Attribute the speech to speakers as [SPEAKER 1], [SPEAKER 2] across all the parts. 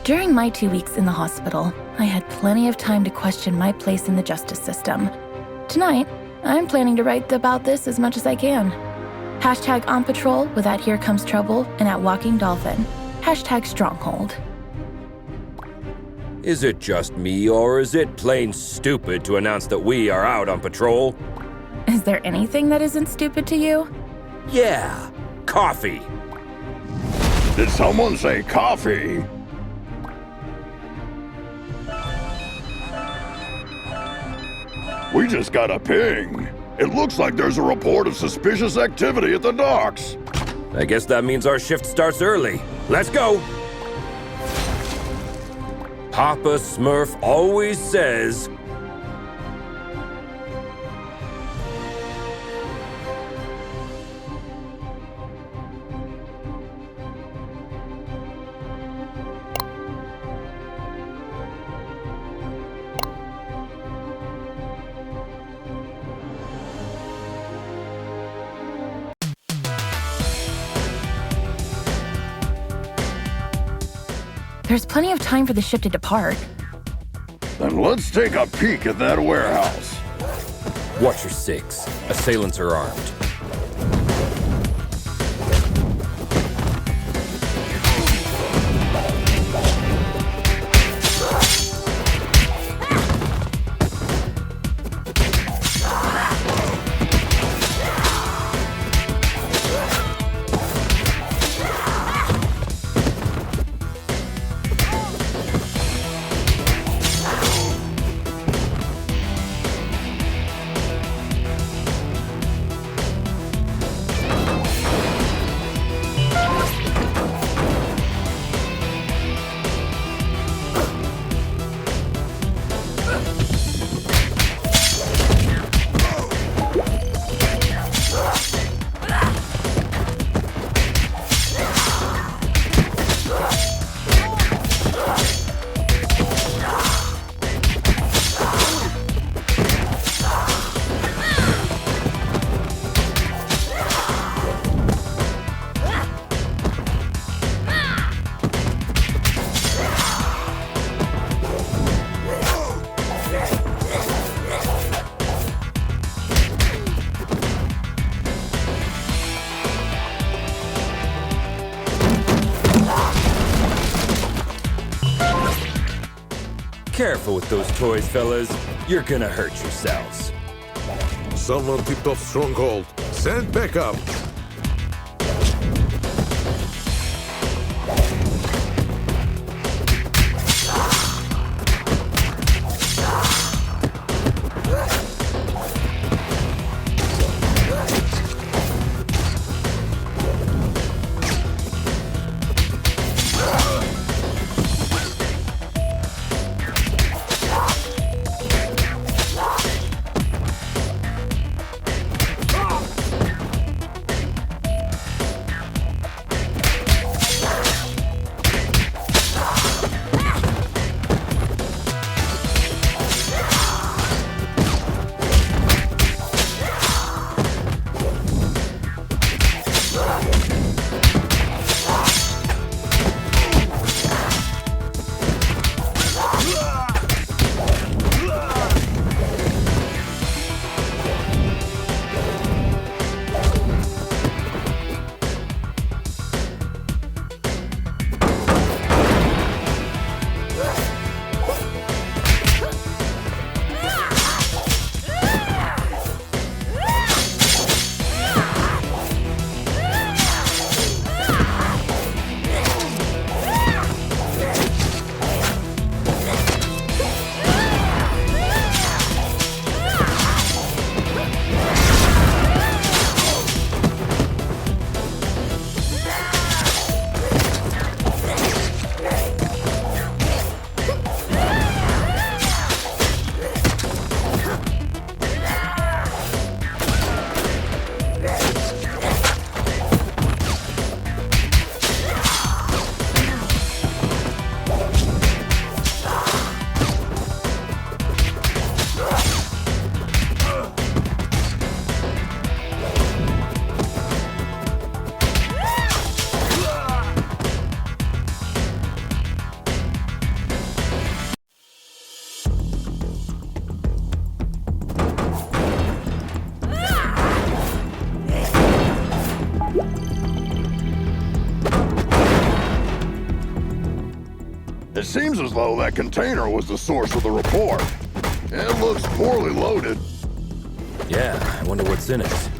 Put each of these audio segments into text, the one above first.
[SPEAKER 1] During my 2 weeks in the hospital, I had plenty of time to question my place in the justice system. Tonight, I'm planning to write about this as much as I can. Hashtag on patrol with at Here Comes Trouble and at Walking Dolphin. Hashtag Stronghold.
[SPEAKER 2] Is it just me, or is it plain stupid to announce that we are out on patrol?
[SPEAKER 1] Is there anything that isn't stupid to you?
[SPEAKER 2] Yeah, coffee.
[SPEAKER 3] Did someone say coffee? We just got a ping. It looks like there's a report of suspicious activity at the docks.
[SPEAKER 2] I guess that means our shift starts early. Let's go! Papa Smurf always says...
[SPEAKER 1] There's plenty of time for the ship to depart.
[SPEAKER 3] Then let's take a peek at that warehouse.
[SPEAKER 2] Watch your six. Assailants are armed. Careful with those toys, fellas. You're gonna hurt yourselves.
[SPEAKER 4] Someone tipped off Stronghold. Send backup.
[SPEAKER 3] It seems as though that container was the source of the report. It looks poorly loaded.
[SPEAKER 2] Yeah, I wonder what's in it.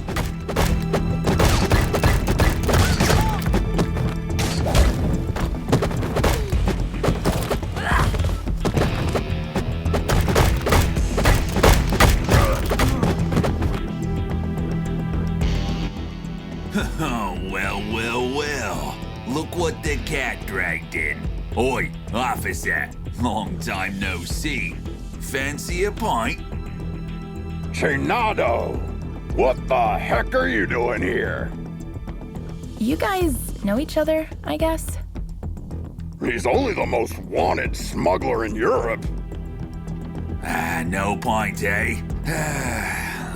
[SPEAKER 5] Oh, well. Look what the cat dragged in. Oi, officer. Long time no see. Fancy a pint?
[SPEAKER 3] Chinado! What the heck are you doing here?
[SPEAKER 1] You guys know each other, I guess?
[SPEAKER 3] He's only the most wanted smuggler in Europe.
[SPEAKER 5] No point, eh?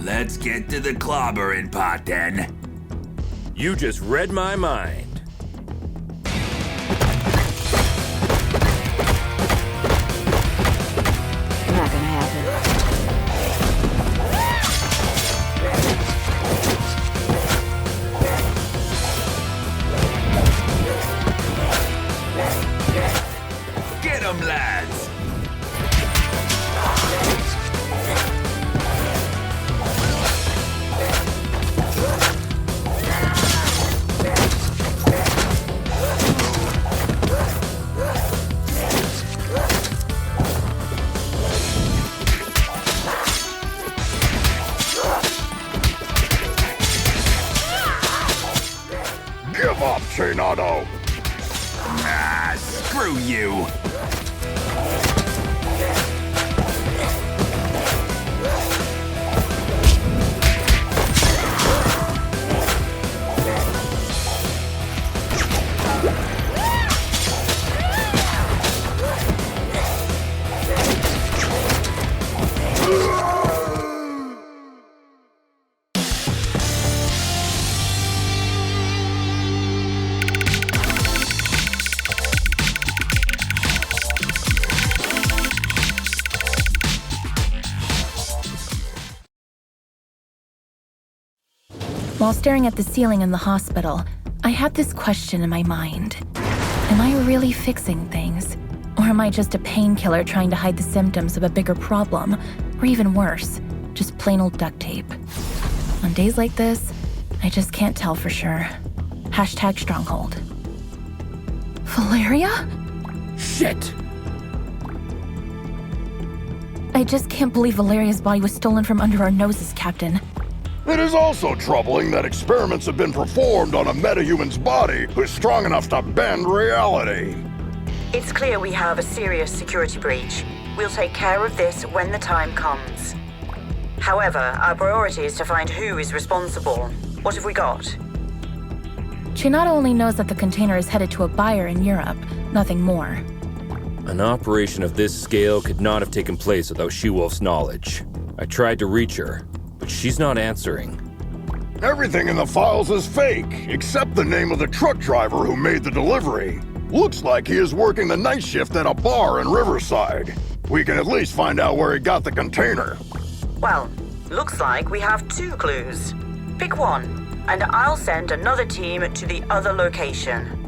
[SPEAKER 5] Let's get to the clobbering part then.
[SPEAKER 2] You just read my mind.
[SPEAKER 6] Not gonna happen.
[SPEAKER 5] Get 'em, lads!
[SPEAKER 3] Give up, Chinado!
[SPEAKER 5] Screw you!
[SPEAKER 1] While staring at the ceiling in the hospital, I had this question in my mind. Am I really fixing things? Or am I just a painkiller trying to hide the symptoms of a bigger problem? Or even worse, just plain old duct tape? On days like this, I just can't tell for sure. Hashtag stronghold. Valeria?
[SPEAKER 2] Shit!
[SPEAKER 1] I just can't believe Valeria's body was stolen from under our noses, Captain.
[SPEAKER 3] It is also troubling that experiments have been performed on a metahuman's body who's strong enough to bend reality.
[SPEAKER 7] It's clear we have a serious security breach. We'll take care of this when the time comes. However, our priority is to find who is responsible. What have we got?
[SPEAKER 1] Chinado only knows that the container is headed to a buyer in Europe, nothing more.
[SPEAKER 2] An operation of this scale could not have taken place without She-Wolf's knowledge. I tried to reach her, but she's not answering.
[SPEAKER 3] Everything in the files is fake, except the name of the truck driver who made the delivery. Looks like he is working the night shift at a bar in Riverside. We can at least find out where he got the container.
[SPEAKER 7] Well, looks like we have 2 clues. Pick one, and I'll send another team to the other location.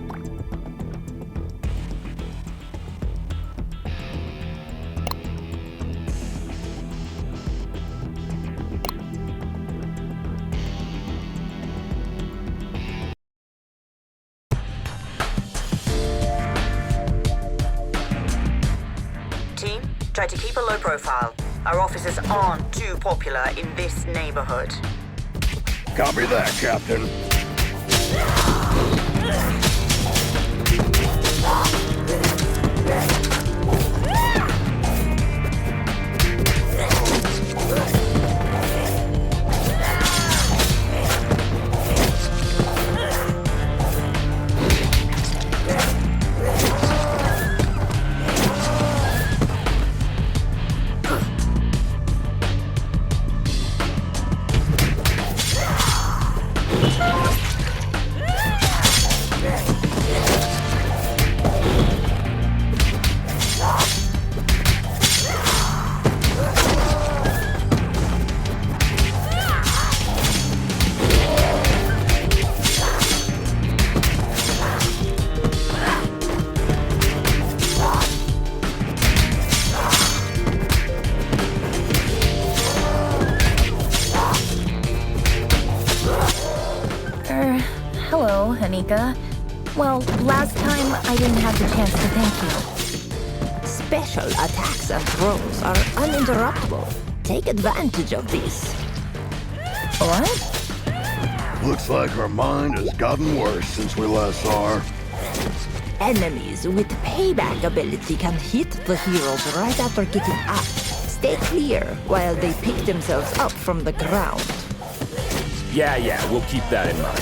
[SPEAKER 7] Team, try to keep a low profile. Our officers aren't too popular in this neighborhood.
[SPEAKER 3] Copy that, Captain.
[SPEAKER 1] Anika. Well, last time I didn't have the chance to thank you.
[SPEAKER 6] Special attacks and throws are uninterruptible. Take advantage of these.
[SPEAKER 1] What?
[SPEAKER 3] Looks like her mind has gotten worse since we last saw her.
[SPEAKER 6] Enemies with payback ability can hit the heroes right after getting up. Stay clear while they pick themselves up from the ground.
[SPEAKER 2] Yeah, we'll keep that in mind.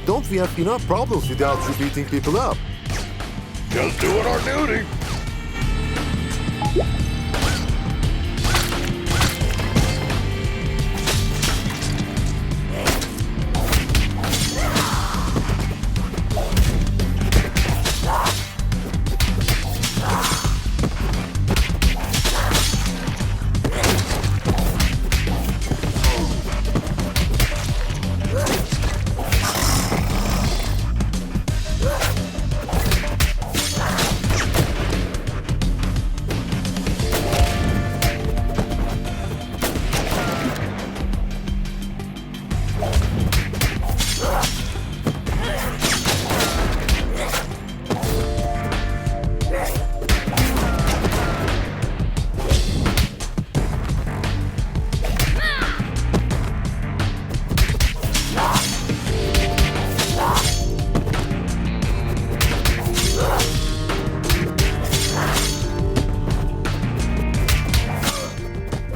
[SPEAKER 4] Don't we have enough problems without you beating people up?
[SPEAKER 3] Just doing our duty.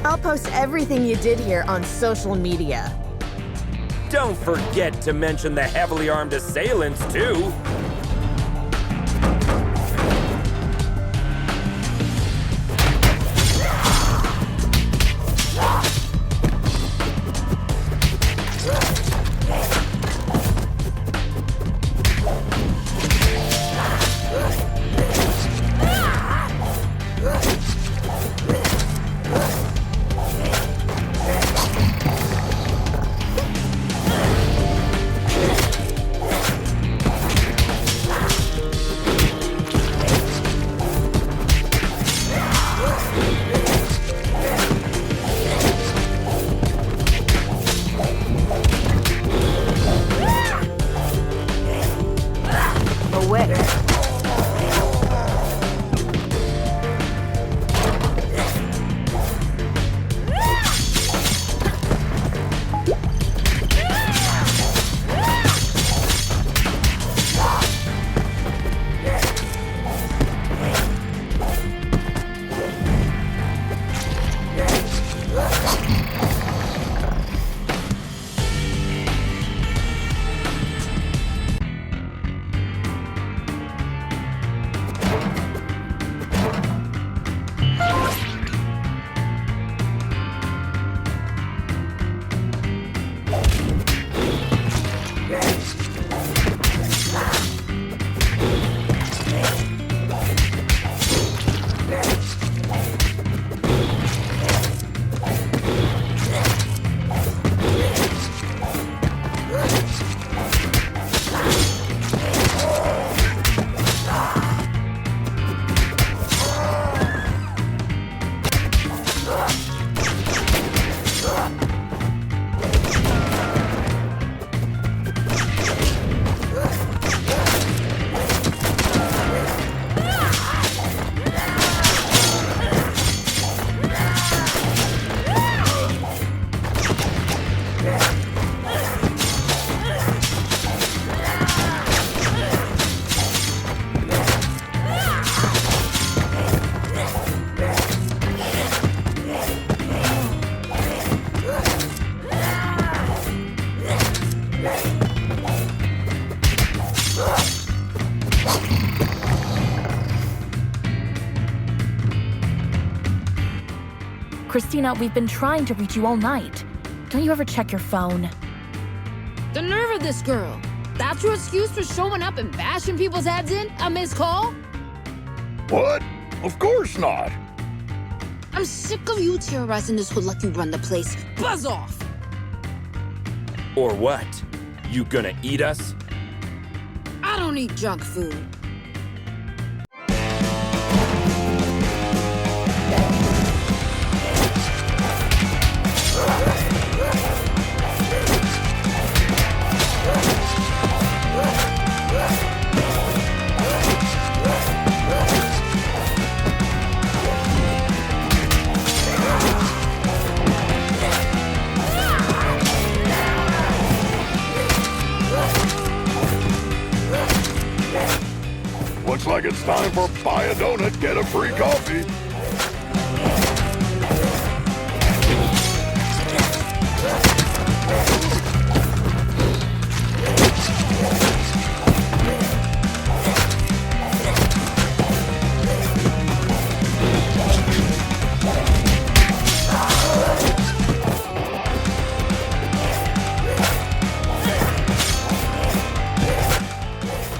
[SPEAKER 8] I'll post everything you did here on social media.
[SPEAKER 2] Don't forget to mention the heavily armed assailants, too.
[SPEAKER 1] Christina, we've been trying to reach you all night. Don't you ever check your phone?
[SPEAKER 9] The nerve of this girl. That's your excuse for showing up and bashing people's heads in? A missed call?
[SPEAKER 3] What? Of course not.
[SPEAKER 9] I'm sick of you terrorizing this hood like you run the place. Buzz off!
[SPEAKER 2] Or what? You gonna eat us?
[SPEAKER 9] I don't eat junk food.
[SPEAKER 3] Looks like it's time for buy a donut, get a free coffee.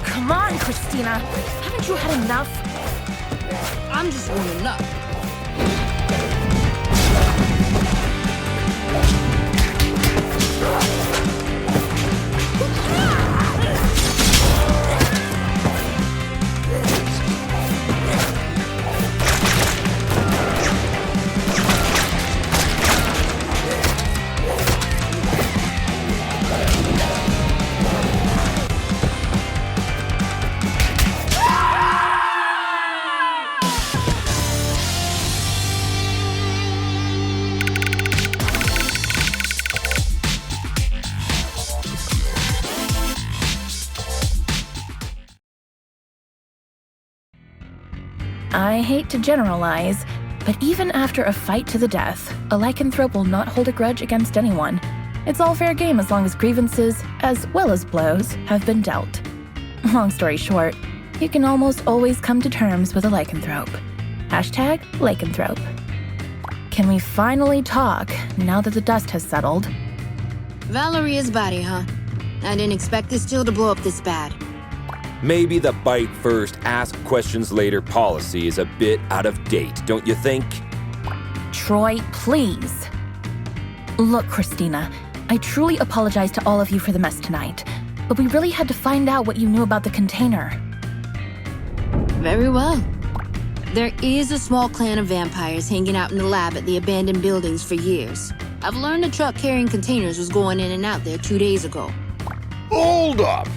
[SPEAKER 1] Come on, Christina. Haven't you had enough?
[SPEAKER 9] I'm just warming up.
[SPEAKER 1] I hate to generalize, but even after a fight to the death, a lycanthrope will not hold a grudge against anyone. It's all fair game as long as grievances, as well as blows, have been dealt. Long story short, you can almost always come to terms with a lycanthrope. Hashtag lycanthrope. Can we finally talk now that the dust has settled?
[SPEAKER 9] Valeria's body, huh? I didn't expect this deal to blow up this bad.
[SPEAKER 2] Maybe the bite first, ask questions later policy is a bit out of date, don't you think?
[SPEAKER 1] Troy, please. Look, Christina, I truly apologize to all of you for the mess tonight, but we really had to find out what you knew about the container.
[SPEAKER 9] Very well. There is a small clan of vampires hanging out in the lab at the abandoned buildings for years. I've learned a truck carrying containers was going in and out there 2 days ago.
[SPEAKER 3] Hold up!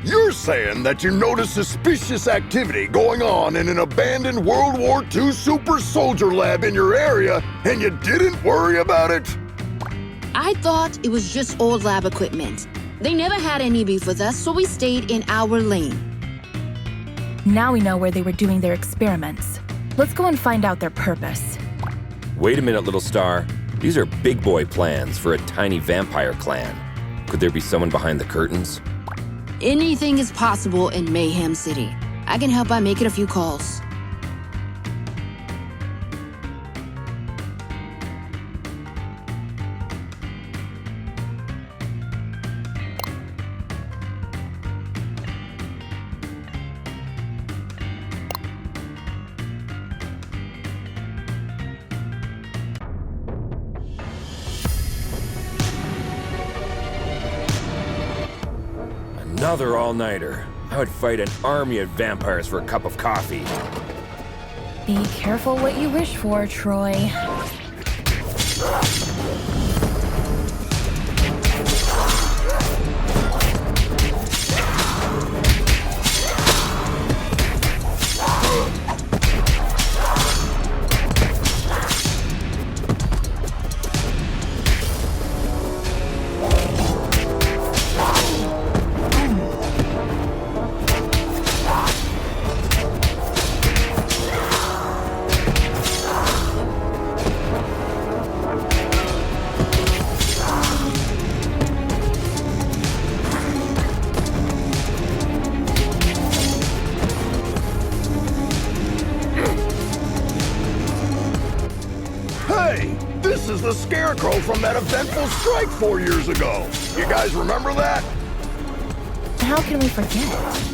[SPEAKER 3] You're saying that you noticed suspicious activity going on in an abandoned World War II super soldier lab in your area, and you didn't worry about it?
[SPEAKER 9] I thought it was just old lab equipment. They never had any beef with us, so we stayed in our lane.
[SPEAKER 1] Now we know where they were doing their experiments. Let's go and find out their purpose.
[SPEAKER 2] Wait a minute, little star. These are big boy plans for a tiny vampire clan. Could there be someone behind the curtains?
[SPEAKER 9] Anything is possible in Mayhem City. I can help by making a few calls.
[SPEAKER 2] Another all-nighter. I would fight an army of vampires for a cup of coffee.
[SPEAKER 1] Be careful what you wish for, Troy.
[SPEAKER 3] Hey! This is the Scarecrow from that eventful strike 4 years ago. You guys remember that?
[SPEAKER 1] How can we forget?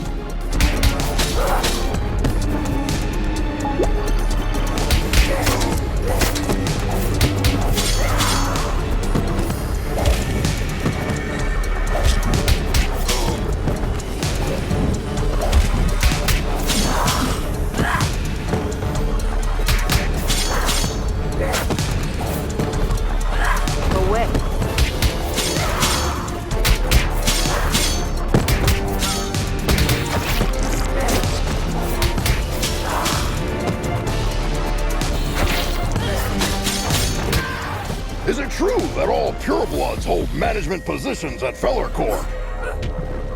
[SPEAKER 3] Is it true that all purebloods hold management positions at Feller Corp?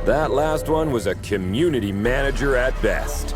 [SPEAKER 2] That last one was a community manager at best.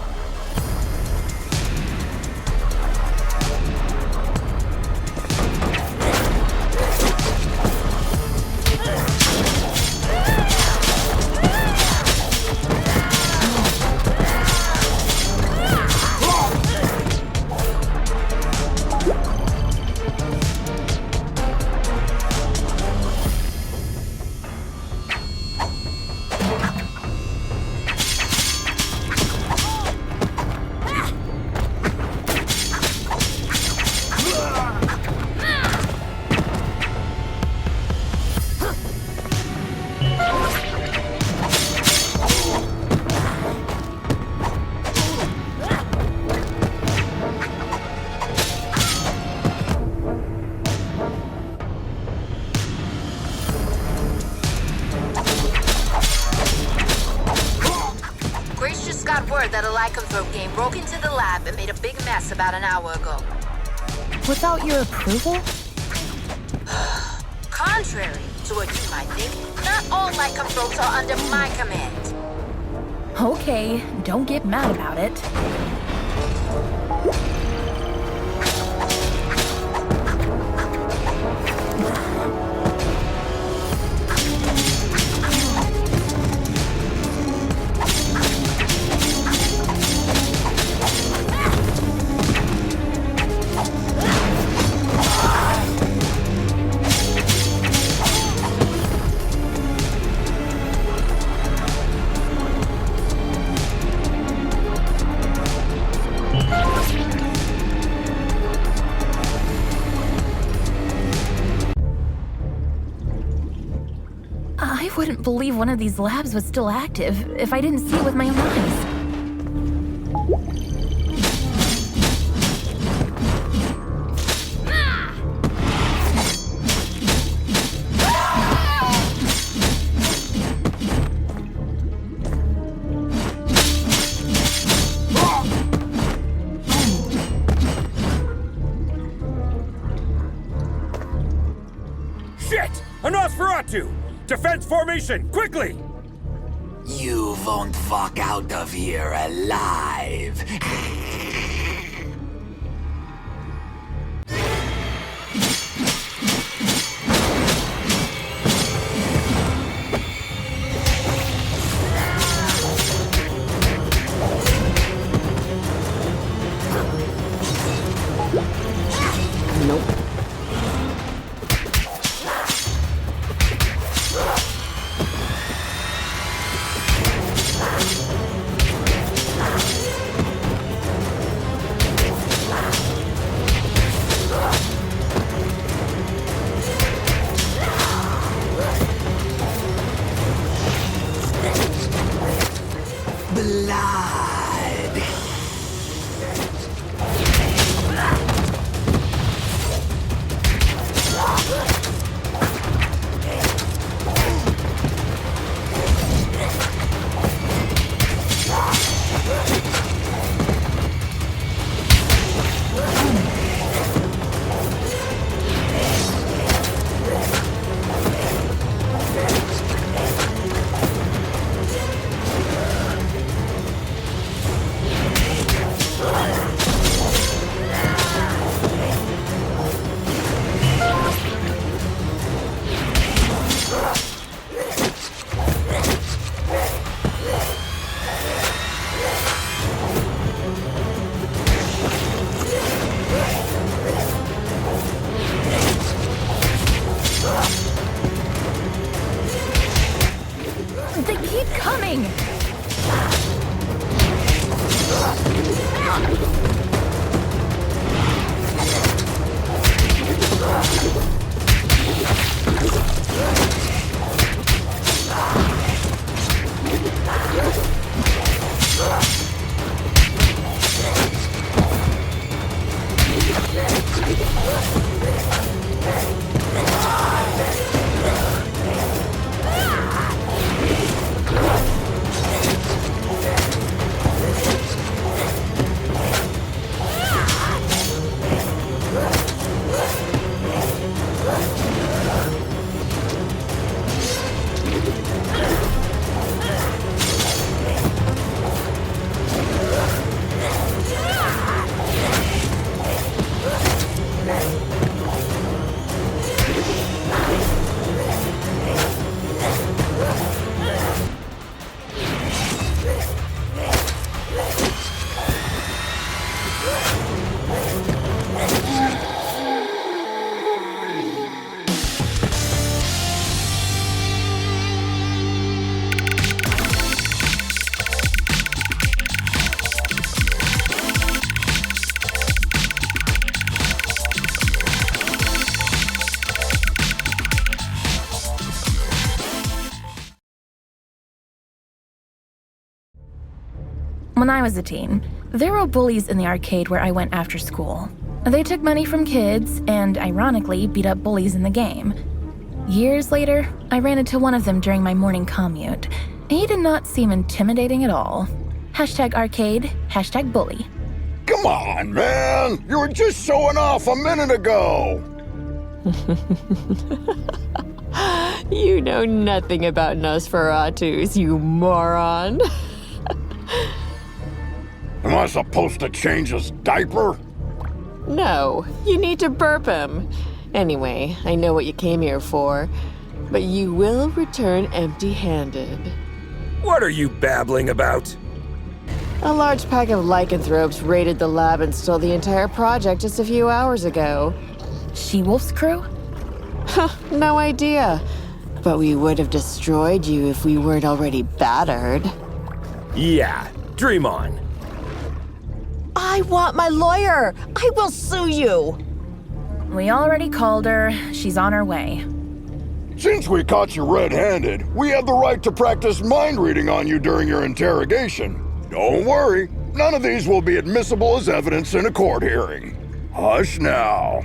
[SPEAKER 9] That a lycanthrope game broke into the lab and made a big mess about an hour ago.
[SPEAKER 1] Without your approval?
[SPEAKER 9] Contrary to what you might think, not all lycanthropes are under my command.
[SPEAKER 1] Okay, don't get mad about it. I wouldn't believe one of these labs was still active if I didn't see it with my own eyes.
[SPEAKER 2] Shit! A Nosferatu! Defense formation, quickly!
[SPEAKER 5] You won't walk out of here alive.
[SPEAKER 8] Nope.
[SPEAKER 1] When I was a teen, there were bullies in the arcade where I went after school. They took money from kids and, ironically, beat up bullies in the game. Years later, I ran into one of them during my morning commute. He did not seem intimidating at all. #arcade, #bully.
[SPEAKER 3] Come on, man! You were just showing off a minute ago!
[SPEAKER 10] You know nothing about Nosferatus, you moron.
[SPEAKER 3] Am I supposed to change his diaper?
[SPEAKER 10] No, you need to burp him. Anyway, I know what you came here for, but you will return empty-handed.
[SPEAKER 2] What are you babbling about?
[SPEAKER 10] A large pack of lycanthropes raided the lab and stole the entire project just a few hours ago.
[SPEAKER 1] She-Wolf's crew?
[SPEAKER 10] No idea. But we would have destroyed you if we weren't already battered.
[SPEAKER 2] Yeah, dream on.
[SPEAKER 8] I want my lawyer! I will sue you!
[SPEAKER 1] We already called her. She's on her way.
[SPEAKER 3] Since we caught you red-handed, we have the right to practice mind reading on you during your interrogation. Don't worry, none of these will be admissible as evidence in a court hearing. Hush now.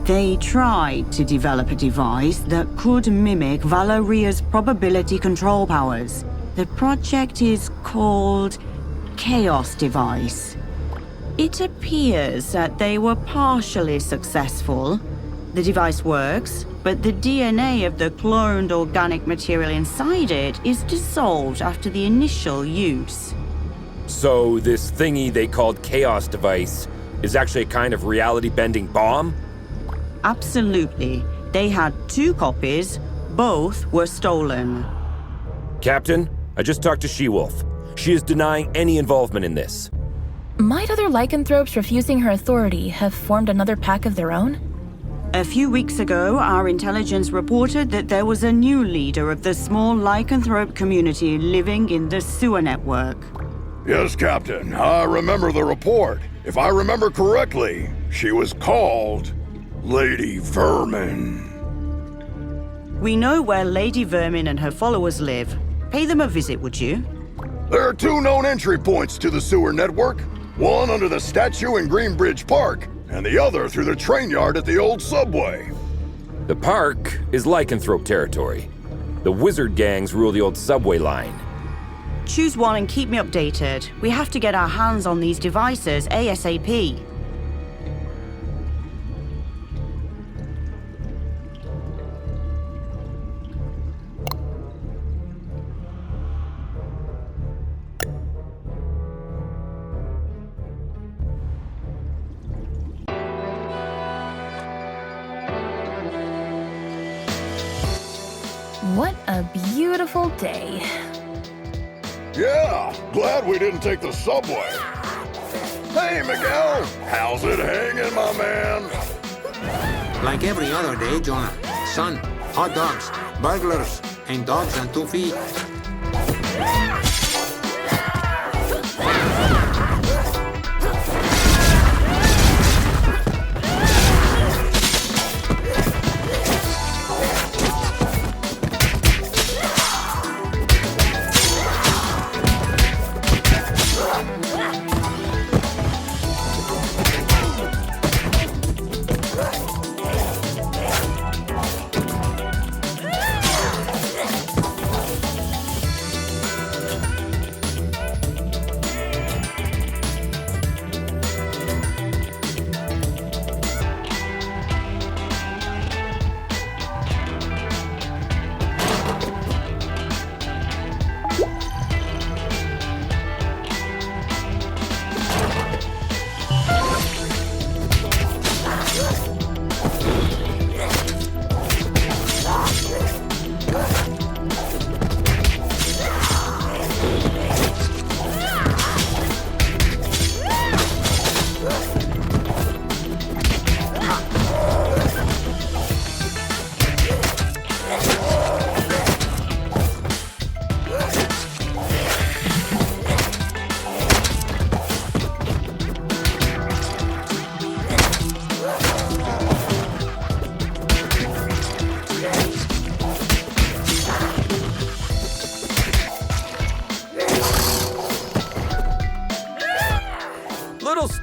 [SPEAKER 11] They tried to develop a device that could mimic Valeria's probability control powers. The project is called Chaos Device. It appears that they were partially successful. The device works, but the DNA of the cloned organic material inside it is dissolved after the initial use.
[SPEAKER 2] So this thingy they called Chaos Device is actually a kind of reality-bending bomb?
[SPEAKER 11] Absolutely. They had 2 copies. Both were stolen.
[SPEAKER 2] Captain, I just talked to She-Wolf. She is denying any involvement in this.
[SPEAKER 1] Might other lycanthropes refusing her authority have formed another pack of their own?
[SPEAKER 11] A few weeks ago, our intelligence reported that there was a new leader of the small lycanthrope community living in the sewer network.
[SPEAKER 3] Yes, Captain, I remember the report. If I remember correctly, she was called Lady Vermin.
[SPEAKER 11] We know where Lady Vermin and her followers live. Pay them a visit, would you?
[SPEAKER 3] There are 2 known entry points to the sewer network. One under the statue in Greenbridge Park, and the other through the train yard at the old subway.
[SPEAKER 2] The park is lycanthrope territory. The wizard gangs rule the old subway line.
[SPEAKER 11] Choose one and keep me updated. We have to get our hands on these devices ASAP.
[SPEAKER 1] What a beautiful day.
[SPEAKER 3] Yeah, glad we didn't take the subway. Hey, Miguel, how's it hanging, my man?
[SPEAKER 12] Like every other day, Jonah. Sun, hot dogs, burglars, and dogs on 2 feet.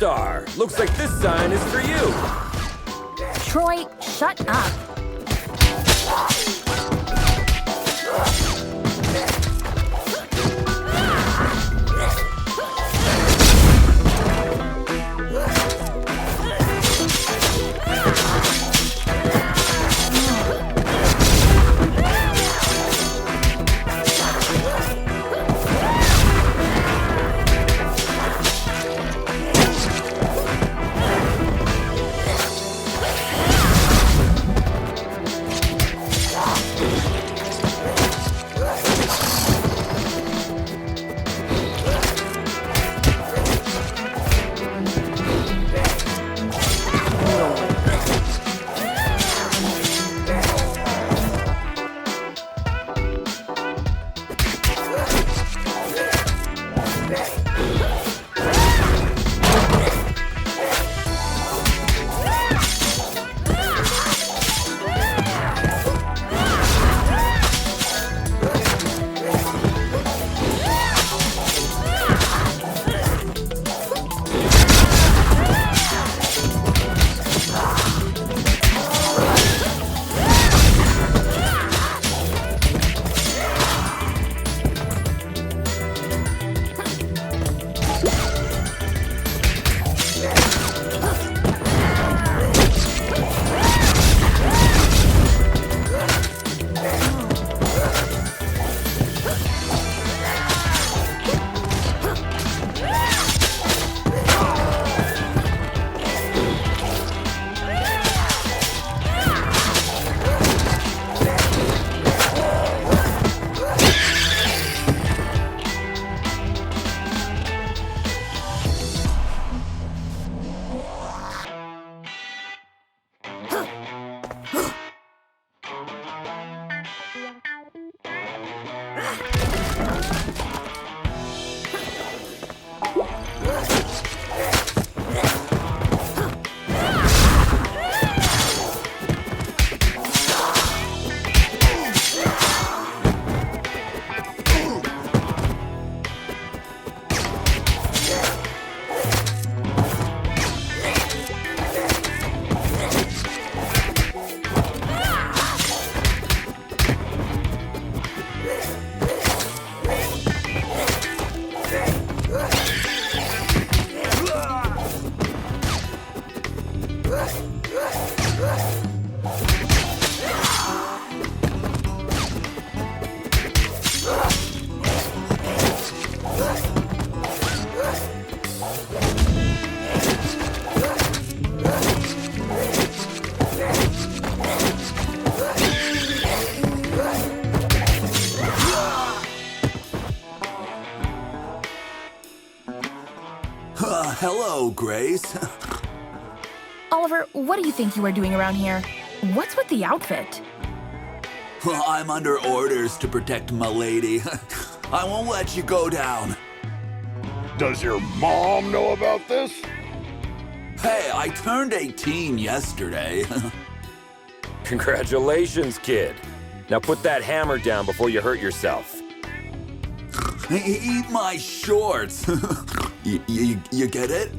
[SPEAKER 2] star. Looks like this sign is for you.
[SPEAKER 1] Troy, shut up.
[SPEAKER 5] Hello, Grace.
[SPEAKER 1] Oliver, what do you think you are doing around here? What's with the outfit?
[SPEAKER 5] I'm under orders to protect my lady. I won't let you go down.
[SPEAKER 3] Does your mom know about this?
[SPEAKER 5] Hey, I turned 18 yesterday.
[SPEAKER 2] Congratulations, kid. Now put that hammer down before you hurt yourself.
[SPEAKER 5] Eat my shorts. You get it?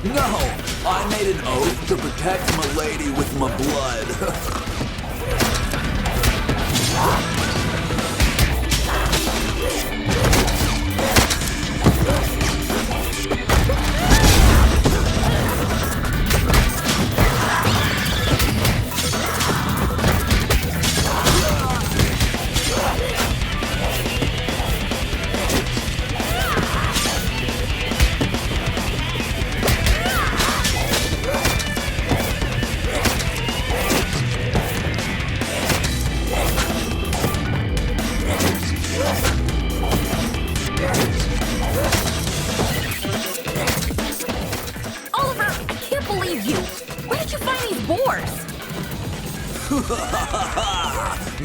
[SPEAKER 5] No! I made an oath to protect my lady with my blood.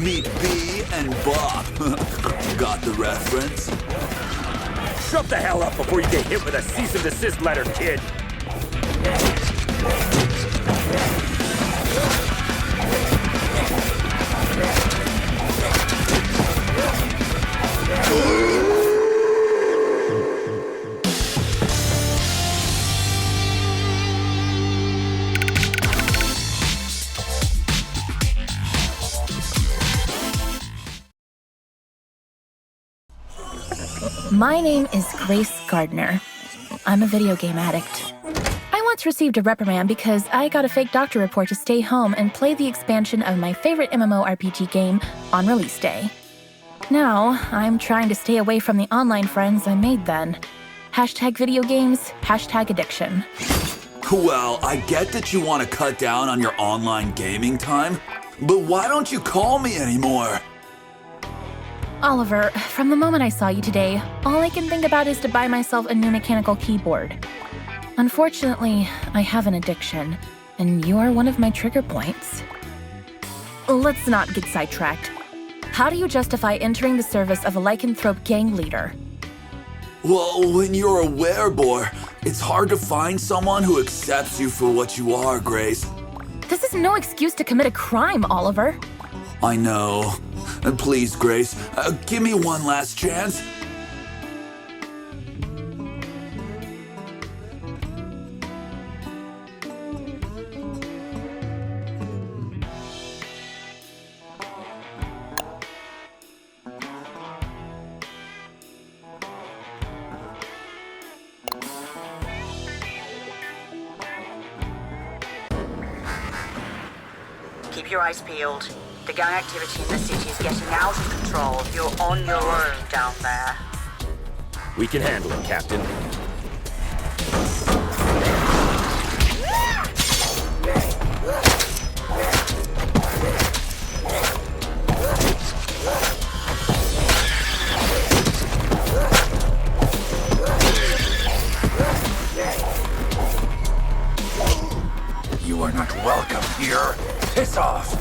[SPEAKER 5] Meet B and Bob. Got the reference?
[SPEAKER 2] Shut the hell up before you get hit with a cease and desist letter, kid!
[SPEAKER 1] My name is Grace Gardner. I'm a video game addict. I once received a reprimand because I got a fake doctor report to stay home and play the expansion of my favorite MMORPG game on release day. Now, I'm trying to stay away from the online friends I made then. Hashtag video games, hashtag addiction.
[SPEAKER 5] Well, I get that you want to cut down on your online gaming time, but why don't you call me anymore?
[SPEAKER 1] Oliver, from the moment I saw you today, all I can think about is to buy myself a new mechanical keyboard. Unfortunately, I have an addiction, and you are one of my trigger points. Let's not get sidetracked. How do you justify entering the service of a lycanthrope gang leader?
[SPEAKER 5] Well, when you're a werebore, it's hard to find someone who accepts you for what you are, Grace.
[SPEAKER 1] This is no excuse to commit a crime, Oliver.
[SPEAKER 5] I know. Please, Grace, give me one last chance.
[SPEAKER 7] Keep your eyes peeled. The gang activity in the city is getting out of control. You're on your own down there.
[SPEAKER 2] We can handle it, Captain.
[SPEAKER 13] You are not welcome here. Piss off!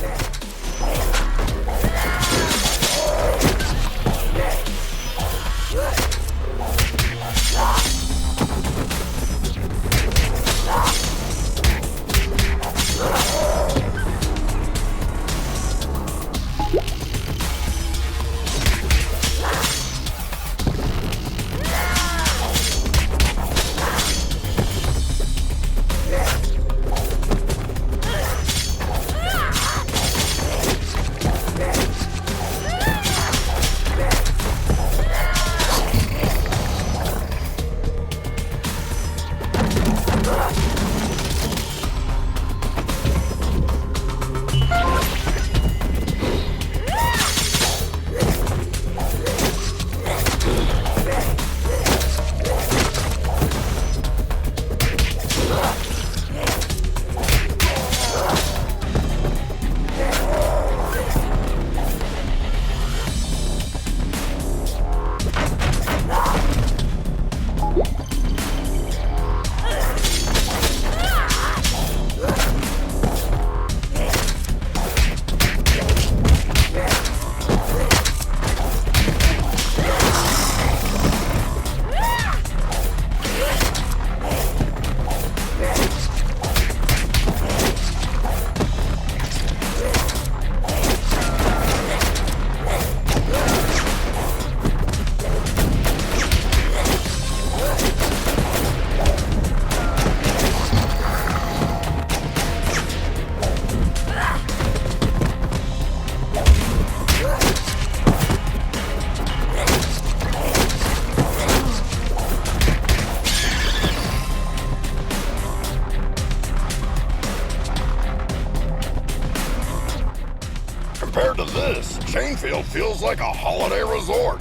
[SPEAKER 3] Compared to this, Chainfield feels like a holiday resort.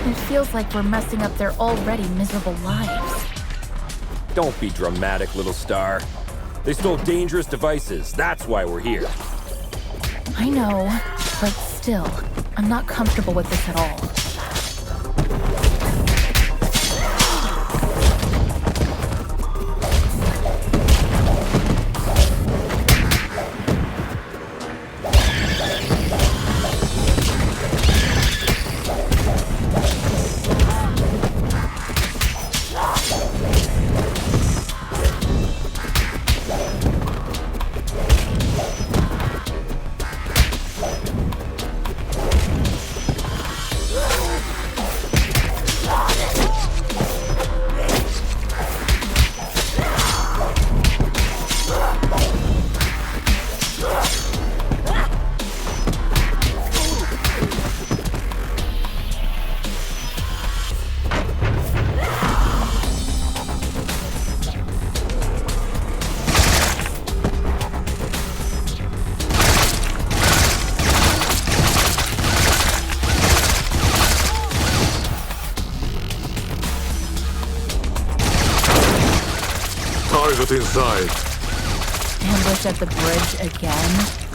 [SPEAKER 1] It feels like we're messing up their already miserable lives.
[SPEAKER 2] Don't be dramatic, little star. They stole dangerous devices. That's why we're here.
[SPEAKER 1] I know, but still, I'm not comfortable with this at all.
[SPEAKER 4] target inside.
[SPEAKER 1] Ambush at the bridge again?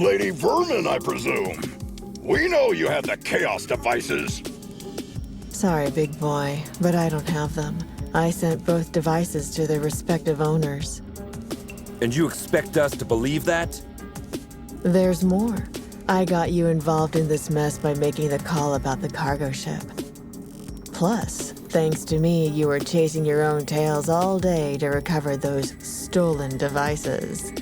[SPEAKER 3] Lady Vermin, I presume. We know you have the Chaos devices.
[SPEAKER 10] Sorry, big boy, but I don't have them. I sent both devices to their respective owners.
[SPEAKER 2] And you expect us to believe that?
[SPEAKER 10] There's more. I got you involved in this mess by making the call about the cargo ship. Plus, thanks to me, you were chasing your own tails all day to recover those stolen devices.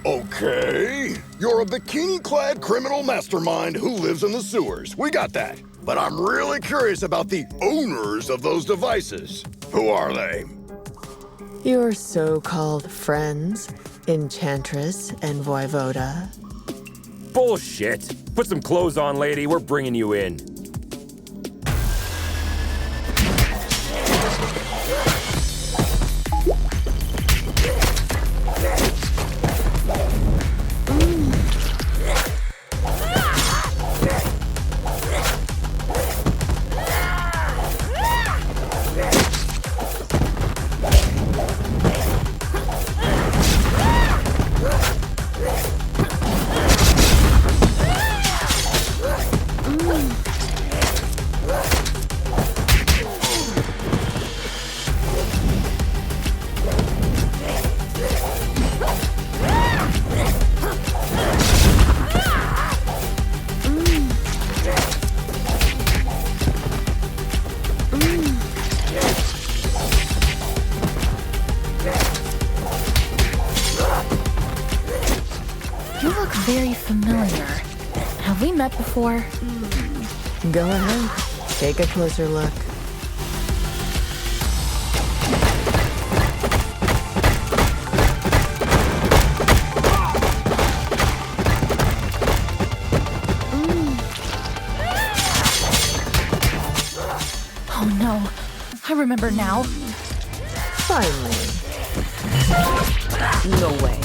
[SPEAKER 3] Okay. You're a bikini-clad criminal mastermind who lives in the sewers. We got that. But I'm really curious about the owners of those devices. Who are they?
[SPEAKER 10] Your so-called friends, Enchantress and Voivoda.
[SPEAKER 2] Bullshit! Put some clothes on, lady. We're bringing you in.
[SPEAKER 1] met before?
[SPEAKER 10] Go ahead. Take a closer look.
[SPEAKER 1] Oh no. I remember now.
[SPEAKER 10] Finally.
[SPEAKER 6] No way.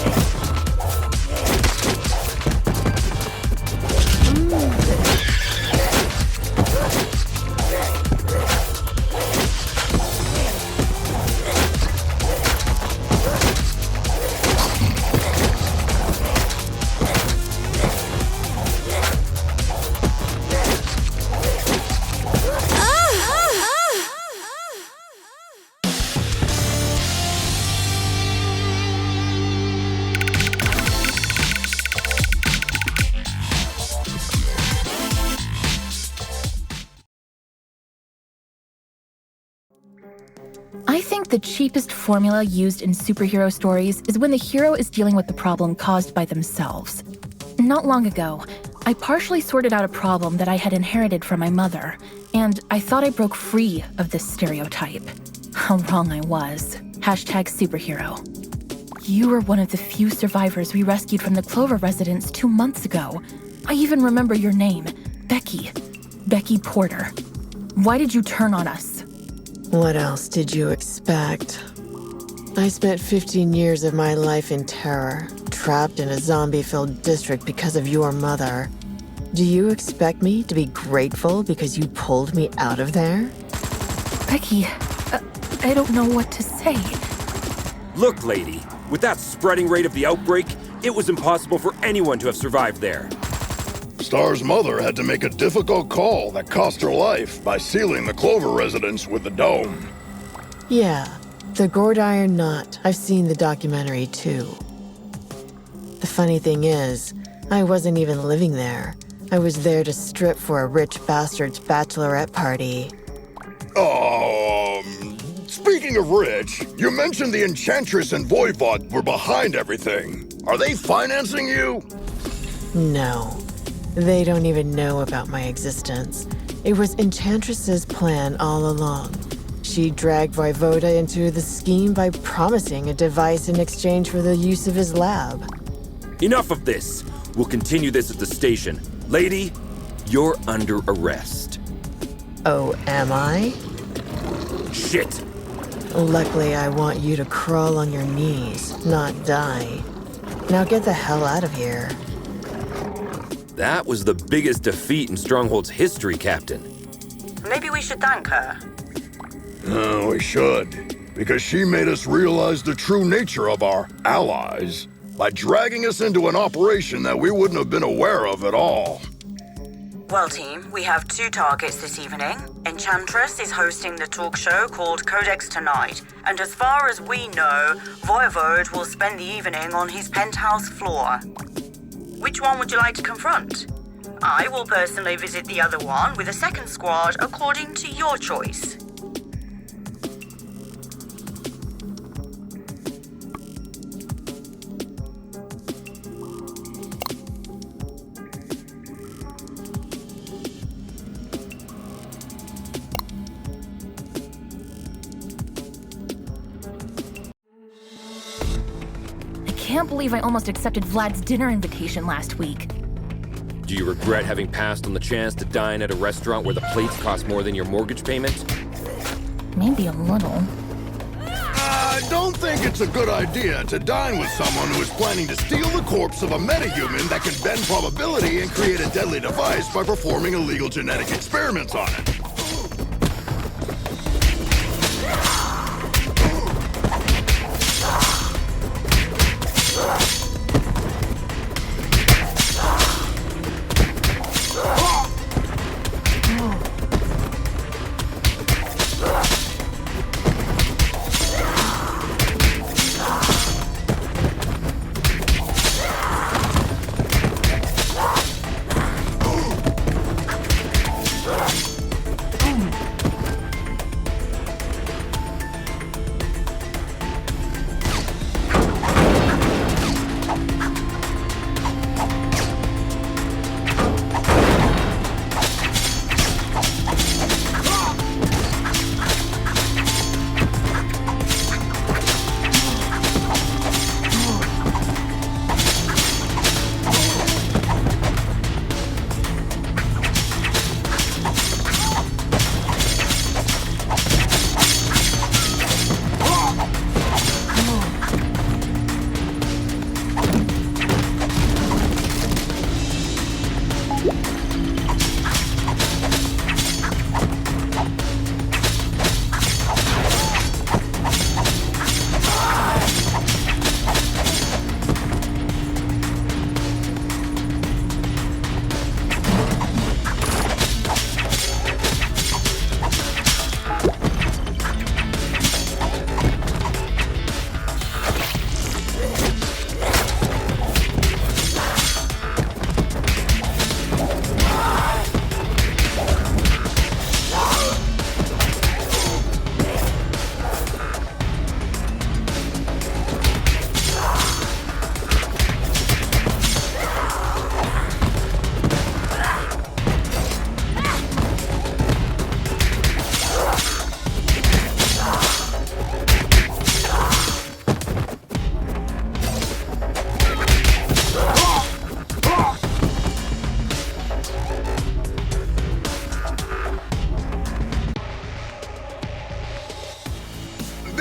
[SPEAKER 1] I think the cheapest formula used in superhero stories is when the hero is dealing with the problem caused by themselves. Not long ago, I partially sorted out a problem that I had inherited from my mother, and I thought I broke free of this stereotype. How wrong I was. #superhero. You were one of the few survivors we rescued from the Clover residence 2 months ago. I even remember your name, Becky. Becky Porter. Why did you turn on us?
[SPEAKER 10] What else did you expect? I spent 15 years of my life in terror, trapped in a zombie-filled district because of your mother. Do you expect me to be grateful because you pulled me out of there?
[SPEAKER 1] Becky, I don't know what to say.
[SPEAKER 2] Look, lady, with that spreading rate of the outbreak, it was impossible for anyone to have survived there.
[SPEAKER 3] Star's mother had to make a difficult call that cost her life by sealing the Clover residence with the dome.
[SPEAKER 10] Yeah, the gourd iron knot. I've seen the documentary too. The funny thing is, I wasn't even living there. I was there to strip for a rich bastard's bachelorette party.
[SPEAKER 3] Speaking of rich, you mentioned the Enchantress and Voivod were behind everything. Are they financing you?
[SPEAKER 10] No. They don't even know about my existence. It was Enchantress's plan all along. She dragged Voivoda into the scheme by promising a device in exchange for the use of his lab.
[SPEAKER 2] Enough of this. We'll continue this at the station. Lady, you're under arrest.
[SPEAKER 10] Oh, am I?
[SPEAKER 2] Shit!
[SPEAKER 10] Luckily, I want you to crawl on your knees, not die. Now get the hell out of here.
[SPEAKER 2] That was the biggest defeat in Stronghold's history, Captain.
[SPEAKER 7] Maybe we should thank her.
[SPEAKER 3] We should, because she made us realize the true nature of our allies by dragging us into an operation that we wouldn't have been aware of at all.
[SPEAKER 7] Well, team, we have 2 targets this evening. Enchantress is hosting the talk show called Codex tonight, and as far as we know, Voivod will spend the evening on his penthouse floor. Which one would you like to confront? I will personally visit the other one with a second squad according to your choice.
[SPEAKER 1] I can't believe I almost accepted Vlad's dinner invitation last week.
[SPEAKER 2] Do you regret having passed on the chance to dine at a restaurant where the plates cost more than your mortgage payment?
[SPEAKER 1] Maybe a little.
[SPEAKER 3] I don't think it's a good idea to dine with someone who is planning to steal the corpse of a metahuman that can bend probability and create a deadly device by performing illegal genetic experiments on it.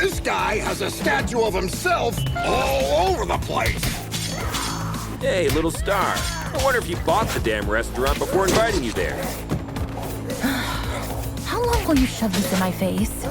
[SPEAKER 3] This guy has a statue of himself all over the place.
[SPEAKER 2] Hey, little star. I wonder if you bought the damn restaurant before inviting you there.
[SPEAKER 1] How long will you shove this in my face?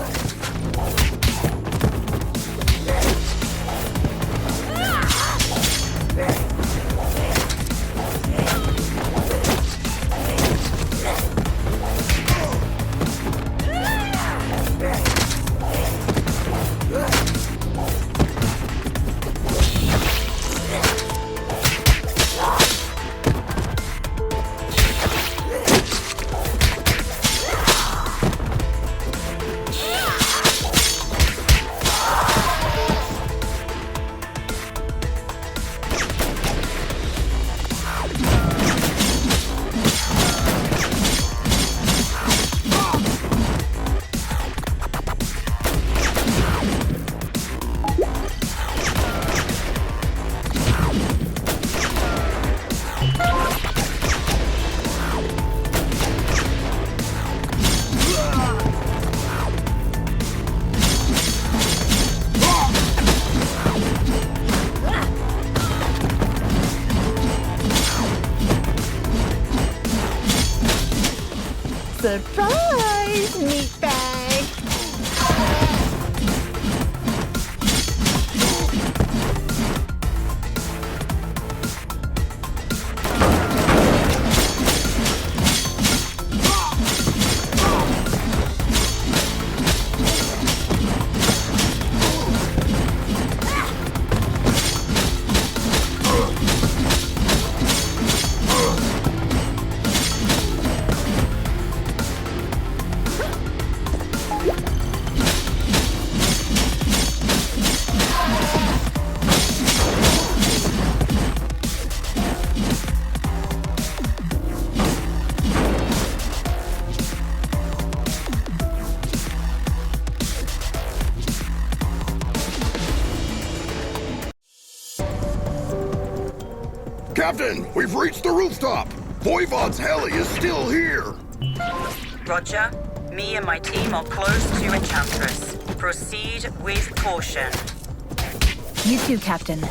[SPEAKER 8] Surprise, meatbag!
[SPEAKER 3] Captain, we've reached the rooftop. Voivod's heli is still here.
[SPEAKER 7] Roger. Me and my team are close to Enchantress. Proceed with caution.
[SPEAKER 1] You too, Captain.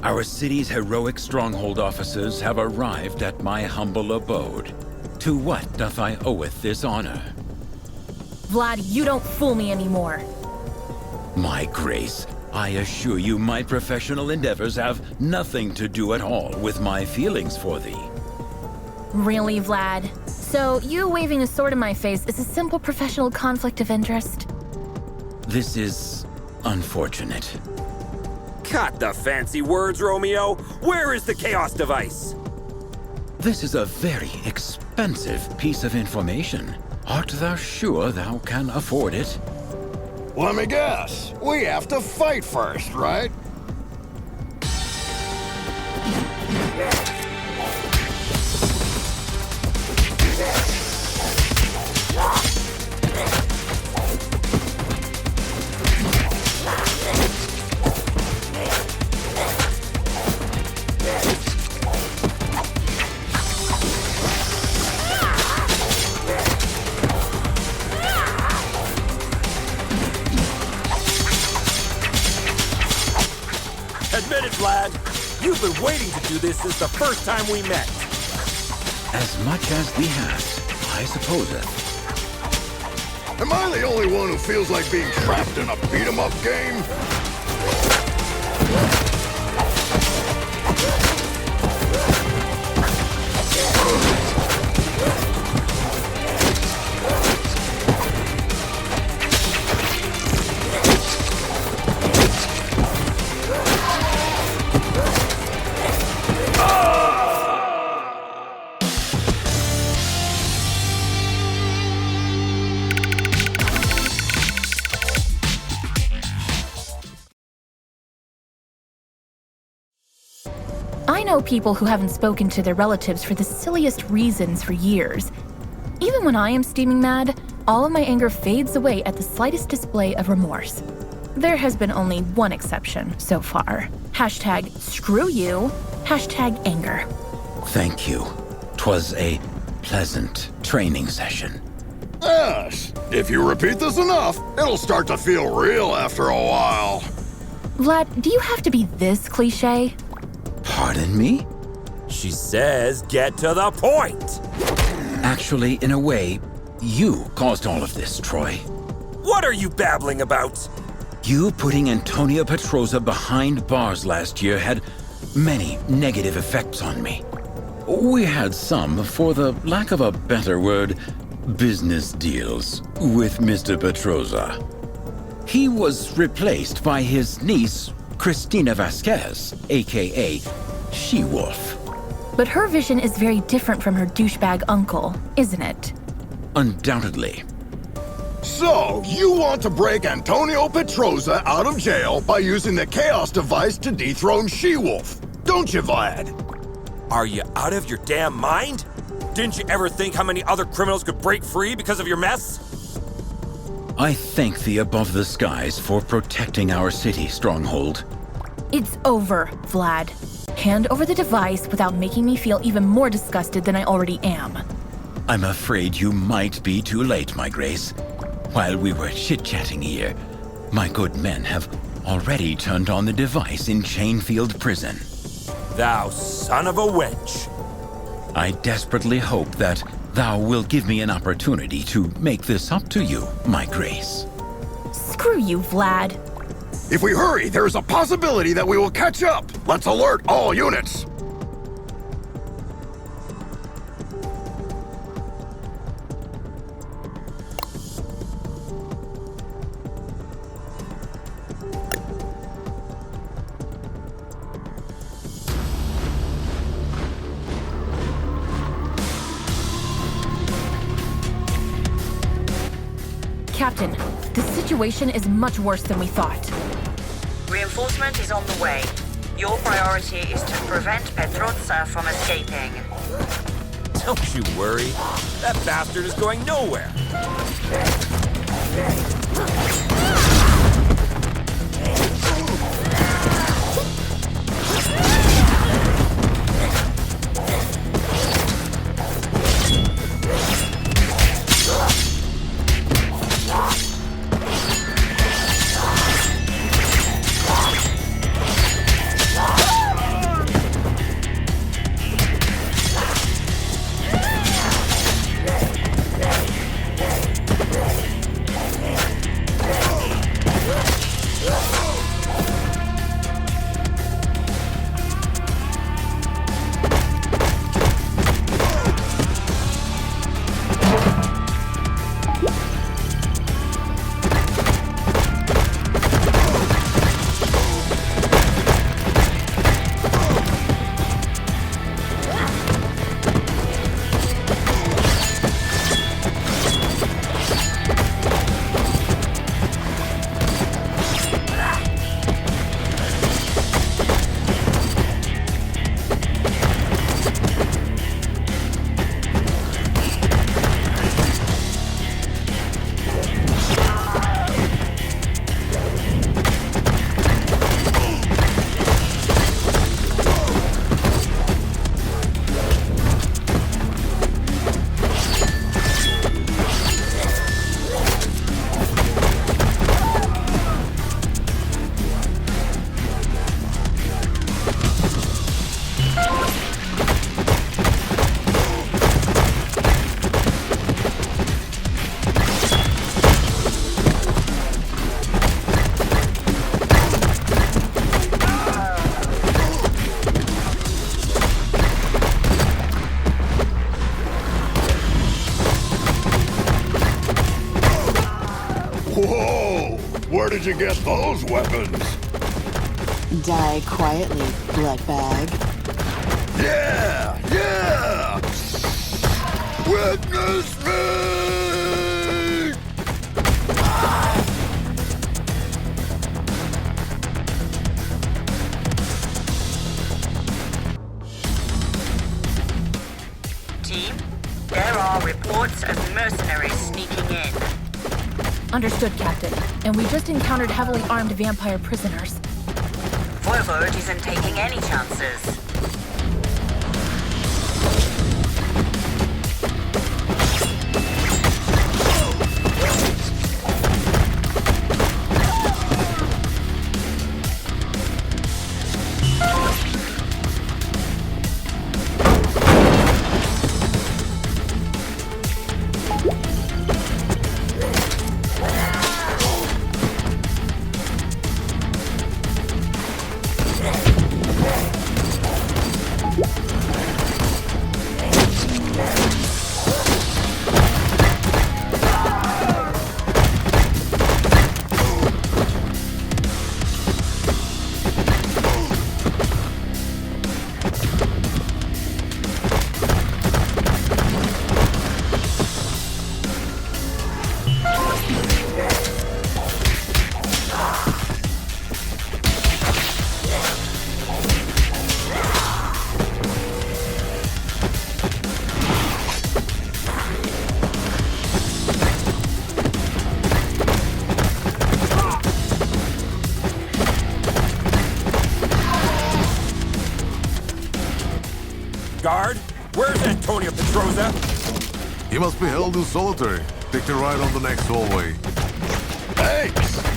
[SPEAKER 13] Our city's heroic stronghold officers have arrived at my humble abode. To what doth I oweth this honor?
[SPEAKER 1] Vlad, you don't fool me anymore.
[SPEAKER 13] My grace, I assure you my professional endeavors have nothing to do at all with my feelings for thee.
[SPEAKER 1] Really, Vlad? So, you waving a sword in my face is a simple professional conflict of interest?
[SPEAKER 13] This is unfortunate.
[SPEAKER 2] Cut the fancy words, Romeo! Where is the chaos device?
[SPEAKER 13] This is a very expensive piece of information. Art thou sure thou can afford it?
[SPEAKER 3] Let me guess. We have to fight first, right?
[SPEAKER 2] Admit it, Vlad. You've been waiting to do this since the first time we met.
[SPEAKER 13] As much as thee hast, I supposeth.
[SPEAKER 3] Am I the only one who feels like being trapped in a beat-em-up game?
[SPEAKER 1] I know people who haven't spoken to their relatives for the silliest reasons for years. Even when I am steaming mad, all of my anger fades away at the slightest display of remorse. There has been only one exception so far. Hashtag screw you, hashtag anger.
[SPEAKER 13] Thank you. 'Twas a pleasant training session.
[SPEAKER 3] Yes, if you repeat this enough, it'll start to feel real after a while.
[SPEAKER 1] Vlad, do you have to be this cliche?
[SPEAKER 13] Pardon me?
[SPEAKER 2] She says get to the point!
[SPEAKER 13] Actually, in a way, you caused all of this, Troy.
[SPEAKER 2] What are you babbling about?
[SPEAKER 13] You putting Antonia Petroza behind bars last year had many negative effects on me. We had some, for the lack of a better word, business deals with Mr. Petroza. He was replaced by his niece, Cristina Vasquez, aka She-Wolf.
[SPEAKER 1] But her vision is very different from her douchebag uncle, isn't it?
[SPEAKER 13] Undoubtedly.
[SPEAKER 3] So, you want to break Antonio Petroza out of jail by using the Chaos device to dethrone She-Wolf, don't you, Vlad?
[SPEAKER 2] Are you out of your damn mind? Didn't you ever think how many other criminals could break free because of your mess?
[SPEAKER 13] I thank the above the skies for protecting our city, Stronghold.
[SPEAKER 1] It's over, Vlad. Hand over the device without making me feel even more disgusted than I already am.
[SPEAKER 13] I'm afraid you might be too late, my Grace. While we were chit-chatting here, my good men have already turned on the device in Chainfield Prison.
[SPEAKER 2] Thou son of a wench!
[SPEAKER 13] I desperately hope that thou will give me an opportunity to make this up to you, my Grace.
[SPEAKER 1] Screw you, Vlad.
[SPEAKER 3] If we hurry, there is a possibility that we will catch up. Let's alert all units.
[SPEAKER 1] Captain, the situation is much worse than we thought.
[SPEAKER 7] Reinforcement is on the way. Your priority is to prevent Petroza from escaping.
[SPEAKER 2] Don't you worry. That bastard is going nowhere.
[SPEAKER 3] Whoa! Where did you get those weapons?
[SPEAKER 10] Die quietly, bloodbag.
[SPEAKER 3] Yeah! Yeah! Witness me!
[SPEAKER 7] team. There are reports of mercenaries sneaking in.
[SPEAKER 1] Understood, Captain. And we just encountered heavily armed vampire prisoners.
[SPEAKER 7] Voivode isn't taking any chances.
[SPEAKER 2] Guard, where's Antonio Petroza?
[SPEAKER 4] He must be held in solitary. Take the ride on the next hallway.
[SPEAKER 3] Thanks!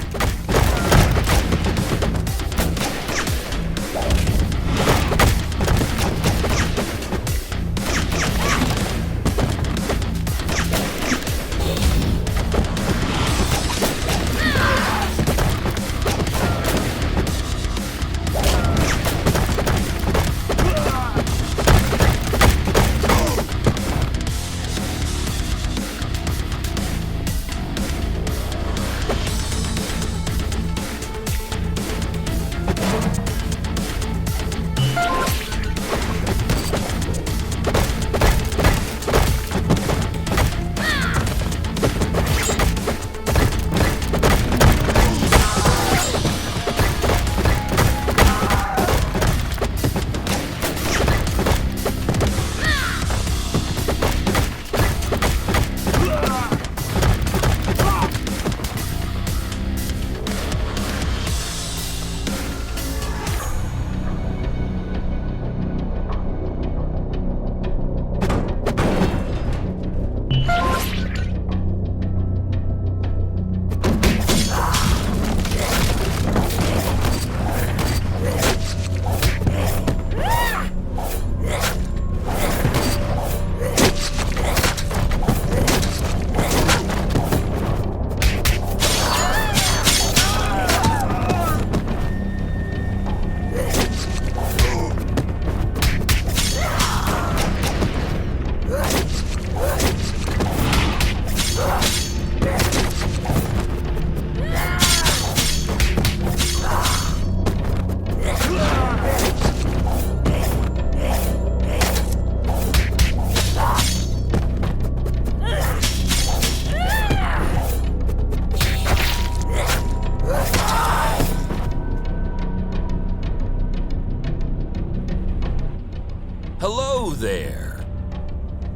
[SPEAKER 2] Hello there.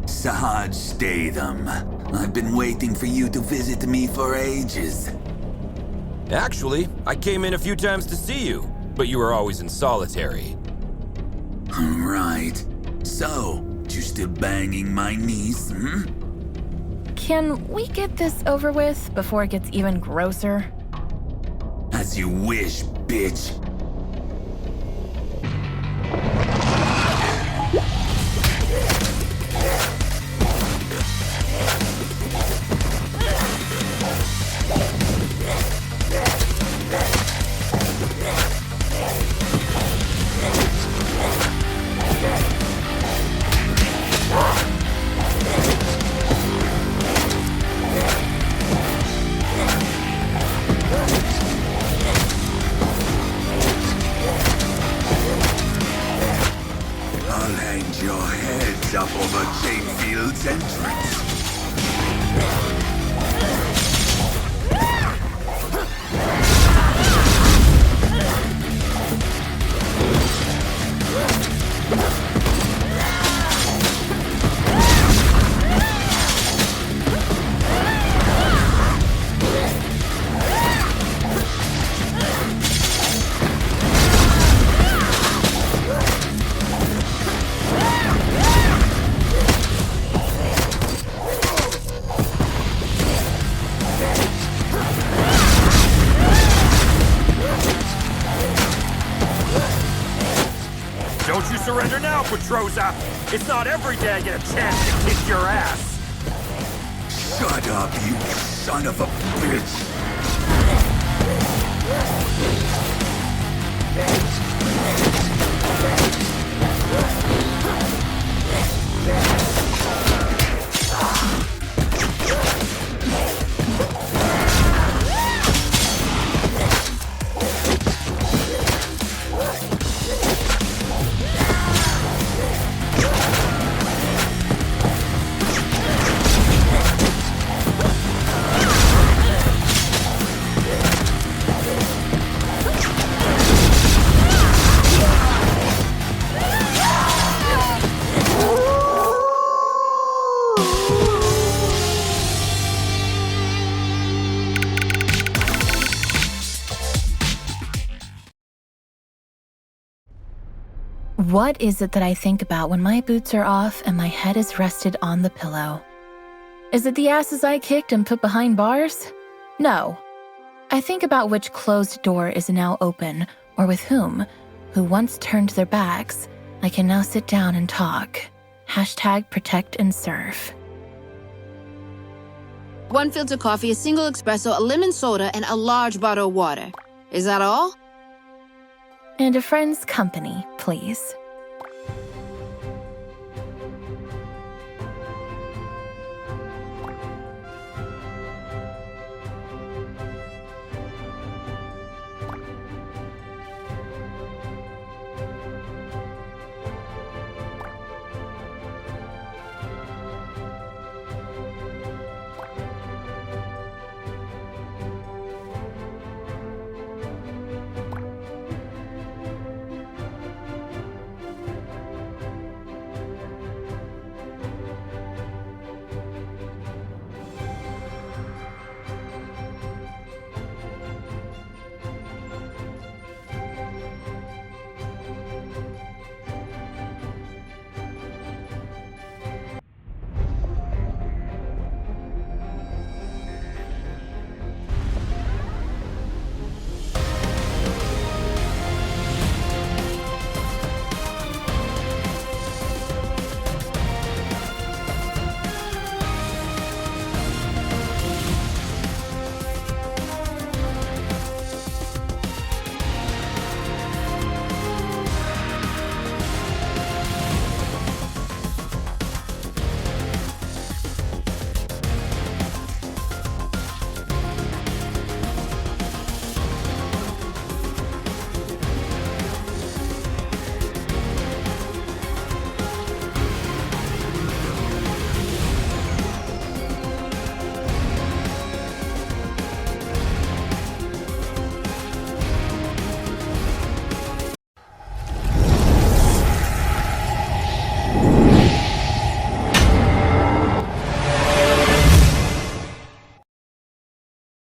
[SPEAKER 5] Sahaj, stay them. I've been waiting for you to visit me for ages.
[SPEAKER 2] Actually, I came in a few times to see you, but you were always in solitary.
[SPEAKER 5] Right. So, you still banging my niece, hmm?
[SPEAKER 1] Can we get this over with before it gets even grosser?
[SPEAKER 5] As you wish, bitch. Up over Chainfield's entrance.
[SPEAKER 2] Petroza! It's not every day I get a chance to kick your ass!
[SPEAKER 5] Shut up, you son of a bitch!
[SPEAKER 1] What is it that I think about when my boots are off and my head is rested on the pillow? Is it the asses I kicked and put behind bars? No. I think about which closed door is now open, or with whom, who once turned their backs, I can now sit down and talk. Hashtag protect and serve.
[SPEAKER 9] 1 filter coffee, a single espresso, a lemon soda, and a large bottle of water. Is that all?
[SPEAKER 1] And a friend's company, please.